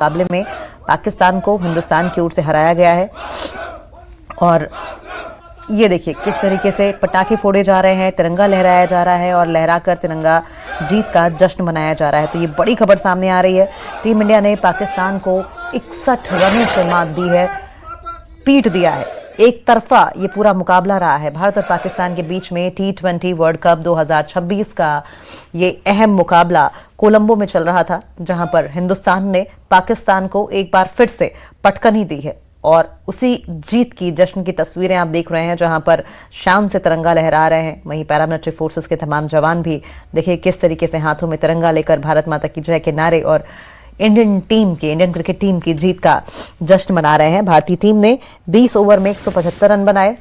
मुकाबले में पाकिस्तान को हिंदुस्तान की ओर से हराया गया है। और ये देखिए किस तरीके से पटाखे फोड़े जा रहे हैं, तिरंगा लहराया जा रहा है और लहराकर तिरंगा जीत का जश्न मनाया जा रहा है। तो ये बड़ी खबर सामने आ रही है। टीम इंडिया ने पाकिस्तान को 61 रनों से मात दी है, पीट दिया है। एक तरफा ये पूरा मुकाबला रहा है भारत और पाकिस्तान के बीच में। T20 वर्ल्ड कप 2026 का ये अहम मुकाबला कोलंबो में चल रहा था, जहां पर हिंदुस्तान ने पाकिस्तान को एक बार फिर से पटकनी दी है। और उसी जीत की जश्न की तस्वीरें आप देख रहे हैं, जहां पर शान से तिरंगा लहरा रहे हैं। वहीं पैरामिलिट्री फोर्सेस के तमाम जवान भी देखिए किस तरीके से हाथों में तिरंगा लेकर भारत माता की जय के नारे और इंडियन क्रिकेट टीम की जीत का जश्न मना रहे हैं। भारतीय टीम ने 20 ओवर में 175 रन बनाए।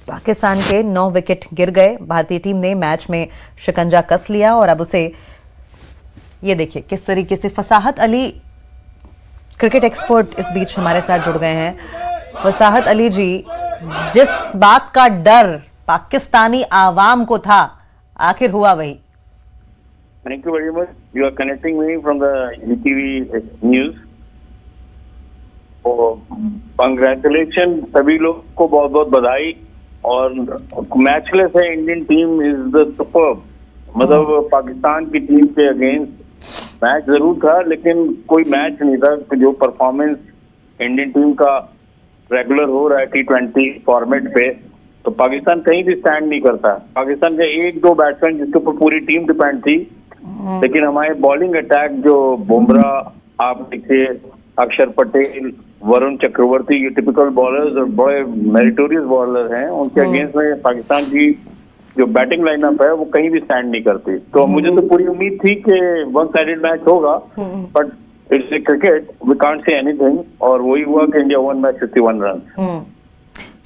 पाकिस्तान के 9 विकेट गिर गए। भारतीय टीम ने मैच में शिकंजा कस लिया और अब उसे ये देखिए किस तरीके से फसाहत अली, क्रिकेट एक्सपर्ट इस बीच हमारे साथ जुड़ गए हैं। फसाहत अली जी, जिस बात का डर पाकिस्तानी आवाम को था, आखिर हुआ वही। Thank you very much. You are connecting me from the ETV news. Congratulations सभी लोग को बहुत बहुत बधाई। और मैचलेस है Indian team is the superb. मतलब पाकिस्तान की टीम के अगेंस्ट मैच जरूर था, लेकिन कोई मैच नहीं था जो परफॉर्मेंस इंडियन टीम का रेगुलर हो रहा है T20 फॉर्मेट पे। तो पाकिस्तान कहीं भी स्टैंड नहीं करता। पाकिस्तान के 1-2 बैट्समैन जिसके ऊपर पूरी टीम डिपेंड थी, लेकिन हमारे बॉलिंग अटैक जो बुमराह, आप देखिए अक्षर पटेल, वरुण चक्रवर्ती, ये टिपिकल बॉलर्स और बड़े मेरिटोरियस बॉलर हैं। उनके अगेंस्ट में पाकिस्तान की जो बैटिंग लाइनअप है वो कहीं भी स्टैंड नहीं करती। तो मुझे तो पूरी उम्मीद थी कि वन साइडेड मैच होगा, but it's a cricket, we can't say anything. और वही हुआ कि India won match 51 run.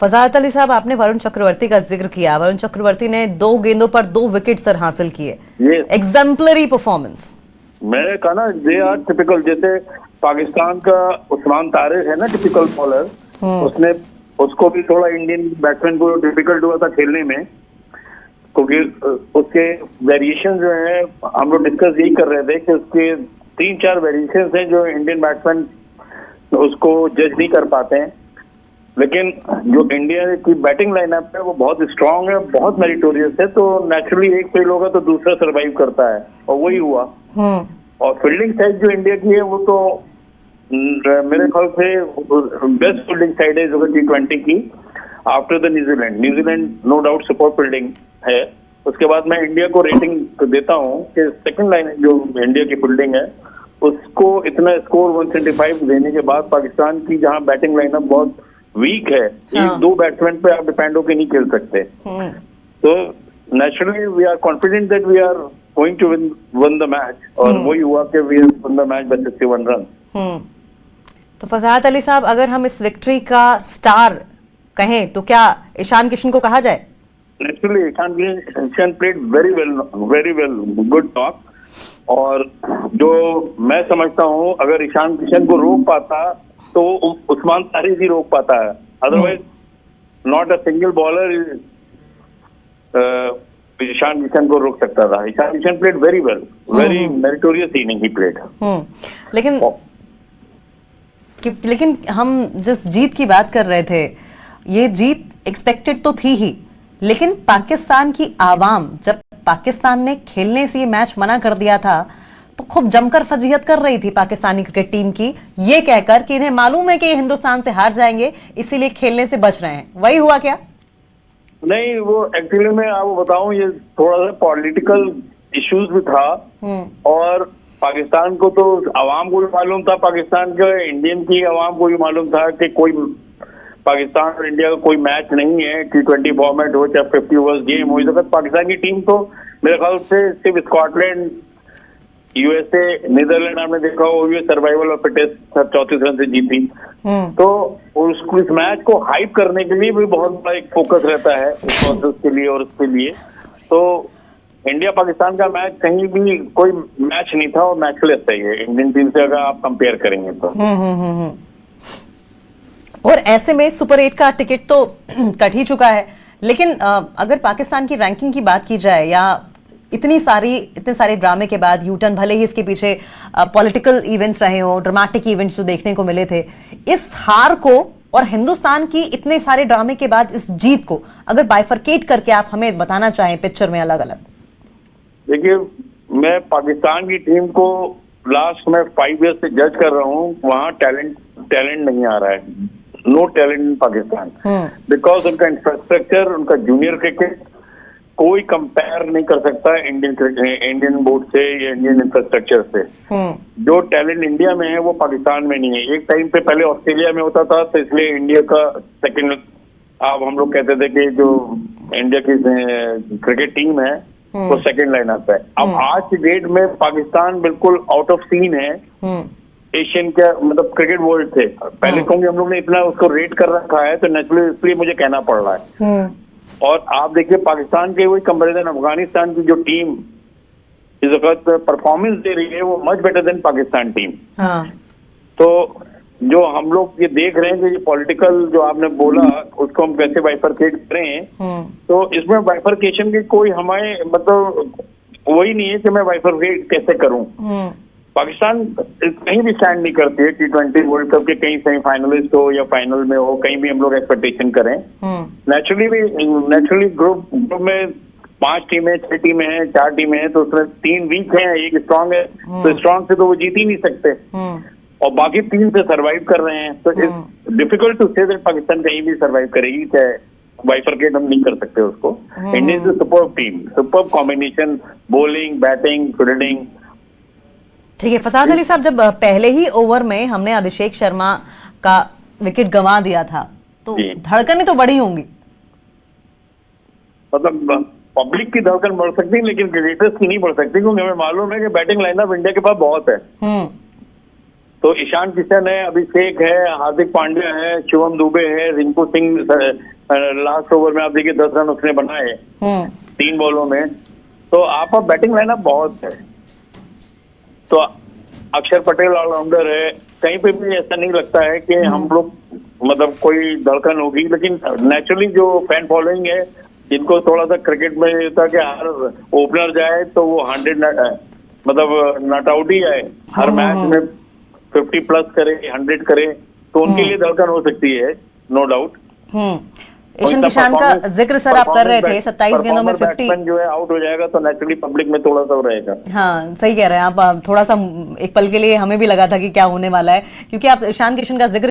Fasahat Ali साहब, आपने वरुण चक्रवर्ती का जिक्र किया। वरुण चक्रवर्ती ने 2 गेंदों पर 2 विकेट सर हासिल किए। Exemplary performance. मैंने कहा ना, दे आर टिपिकल। जैसे पाकिस्तान का उस्मान तारिक है ना, टिपिकल बॉलर, उसने उसको भी थोड़ा इंडियन बैट्समैन को डिफिकल्ट हुआ था खेलने में, क्योंकि उसके वेरिएशन जो है, हम लोग डिस्कस यही कर रहे थे कि उसके 3-4 वेरिएशन हैं जो इंडियन बैट्समैन उसको जज नहीं कर पाते हैं। लेकिन जो इंडिया की बैटिंग लाइनअप है वो बहुत स्ट्रांग है, बहुत मेरिटोरियस है। तो नेचुरली एक फेल होगा तो दूसरा सरवाइव करता है, और वही हुआ। और फील्डिंग साइड जो इंडिया की है वो तो मेरे ख्याल से बेस्ट फील्डिंग साइड है जो T20 की after the New Zealand no doubt super fielding है। उसके बाद मैं इंडिया को रेटिंग देता हूँ कि सेकंड लाइन जो इंडिया की फील्डिंग है उसको इतना स्कोर 175 देने के बाद पाकिस्तान की जहाँ बैटिंग लाइनअप बहुत वीक है, 1-2 बैट्समैन पे आप डिपेंड होकर नहीं खेल सकते। तो naturally we are confident that we are going to win the match, और वही हुआ कि we won the match by 61 run. तो फसाहत अली साहब, अगर हम इस विक्ट्री का स्टार कहें तो क्या ईशान किशन को कहा जाए? Naturally Ishan played very well, good talk. और जो मैं समझता हूँ, अगर ईशान किशन को रोक पाता तो उस्मान तारिक ही रोक पाता है। Otherwise not a single bowler Ishan Kishan को रोक सकता था। Ishan Kishan played very well, very meritorious inning ही प्लेड। लेकिन हम जिस जीत की बात कर रहे थे, ये जीत एक्सपेक्टेड तो थी ही, लेकिन पाकिस्तान की आवाम, जब पाकिस्तान ने खेलने से ये मैच मना कर दिया था तो खूब जमकर फजीहत कर रही थी पाकिस्तानी क्रिकेट टीम की, ये कहकर कि इन्हें मालूम है कि हिंदुस्तान से हार जाएंगे, इसीलिए खेलने से बच रहे हैं। वही हुआ क्या? नहीं, वो एक्चुअली मैं आपको बताऊं, ये थोड़ा सा पॉलिटिकल इश्यूज भी था। और पाकिस्तान को तो आवाम को भी मालूम था, पाकिस्तान के इंडियन की आवाम को भी मालूम था कि कोई पाकिस्तान और इंडिया का कोई मैच नहीं है। T20 फॉर्मेट हो चाहे 50 ओवर्स गेम हो, इस वक्त पाकिस्तान की टीम तो मेरे ख्याल से सिर्फ स्कॉटलैंड, USA, नीदरलैंड आपने देखा हो, ये सर्वाइवल ऑफ फिटेस्ट 34 रन से जीती। तो उसको इस मैच को हाइप करने के लिए भी बहुत बड़ा एक फोकस रहता है इस प्रोसेस के लिए और उसके लिए। तो इंडिया पाकिस्तान का मैच कहीं भी कोई मैच नहीं था, और मैचलेस है ये इंडियन टीम से अगर आप कंपेयर करेंगे तो। और ऐसे में सुपर 8 का टिकट तो कट ही चुका है। लेकिन अगर पाकिस्तान की रैंकिंग की बात की जाए या इतने सारे ड्रामे के बाद यू टर्न, भले ही इसके पीछे पॉलिटिकल इवेंट्स रहे हो, ड्रामेटिक इवेंट्स जो देखने को मिले थे, इस हार को और हिंदुस्तान की इतने सारे ड्रामे के बाद इस जीत को अगर बाइफरकेट करके आप हमें बताना चाहें पिक्चर में अलग अलग। देखिए, मैं पाकिस्तान की टीम को लास्ट में 5 ईयर से जज कर रहा हूँ। वहाँ टैलेंट नहीं आ रहा है, no talent in Pakistan, because उनका इंफ्रास्ट्रक्चर, उनका जूनियर क्रिकेट कोई कंपेयर नहीं कर सकता इंडियन बोर्ड से या इंडियन इंफ्रास्ट्रक्चर से। जो टैलेंट इंडिया में है वो पाकिस्तान में नहीं है। एक टाइम पे पहले ऑस्ट्रेलिया में होता था, तो इसलिए इंडिया का सेकंड, अब हम लोग कहते थे कि जो इंडिया की क्रिकेट टीम है वो सेकंड लाइनअप है। अब आज की डेट में पाकिस्तान बिल्कुल आउट ऑफ सीन है एशियन का, मतलब क्रिकेट वर्ल्ड से। पहले क्योंकि हम लोग ने इतना उसको रेट कर रखा है, तो नेचुरली इसलिए मुझे कहना पड़ रहा है। और आप देखिए पाकिस्तान के वही कंपेरिजन, अफगानिस्तान की जो टीम इस वक्त परफॉर्मेंस दे रही है वो much better than Pakistan team. तो जो हम लोग ये देख रहे हैं कि ये पॉलिटिकल जो आपने बोला उसको हम कैसे बाइफरकेट करें, तो इसमें बाइफरकेशन की कोई हमारे मतलब वही नहीं है कि मैं बाइफरकेट कैसे करूं। पाकिस्तान कहीं भी स्टैंड नहीं करती है T20 वर्ल्ड कप के, कहीं सेमीफाइनलिस्ट हो या फाइनल में हो, कहीं भी हम लोग एक्सपेक्टेशन करें। नेचुरली ग्रुप में 5 टीमें 6 टीमें हैं, 4 टीमें हैं, तो उसमें 3 वीक हैं, एक स्ट्रांग है। तो स्ट्रांग से तो वो जीत ही नहीं सकते, और बाकी 3 से सरवाइव कर रहे हैं। तो it's difficult to say that Pakistan कहीं भी सरवाइव करेगी, चाहे बाइफरकेट हम नहीं कर सकते उसको। India is a superb team, superb combination, bowling, batting, fielding. ठीक है फसाद अली साहब, जब पहले ही ओवर में हमने अभिषेक शर्मा का विकेट गंवा दिया था, तो धड़कनें तो बढ़ी होंगी। मतलब पब्लिक की धड़कन बढ़ सकती है, लेकिन क्रिकेटर्स की नहीं बढ़ सकती, क्योंकि हमें मालूम है कि बैटिंग लाइनअप इंडिया के पास बहुत है। तो ईशान किशन है, अभिषेक है, हार्दिक पांड्या है, शिवम दुबे है, रिंकू सिंह लास्ट ओवर में आप देखिए 10 रन उसने बनाए 3 बॉलों में। तो आप बैटिंग लाइनअप बहुत है। तो अक्षर पटेल ऑलराउंडर है, कहीं पे भी ऐसा नहीं लगता है कि हम लोग मतलब कोई धड़कन होगी। लेकिन नेचुरली जो फैन फॉलोइंग है, जिनको थोड़ा सा क्रिकेट में होता है कि हर ओपनर जाए तो वो 100 मतलब नॉट आउट ही आए, हर मैच में 50 प्लस करे, 100 करे, तो उनके लिए धड़कन हो सकती है, नो डाउट। ईशान किशन का जिक्र सर आप कर रहे थे, 27 गेंदों में 50 जो है आउट हो जाएगा, तो नेचुरली पब्लिक में थोड़ा सा रहेगा। हाँ सही कह रहे हैं आप, थोड़ा सा एक पल के लिए हमें भी लगा था कि क्या होने वाला है, क्योंकि आप ईशान किशन का जिक्र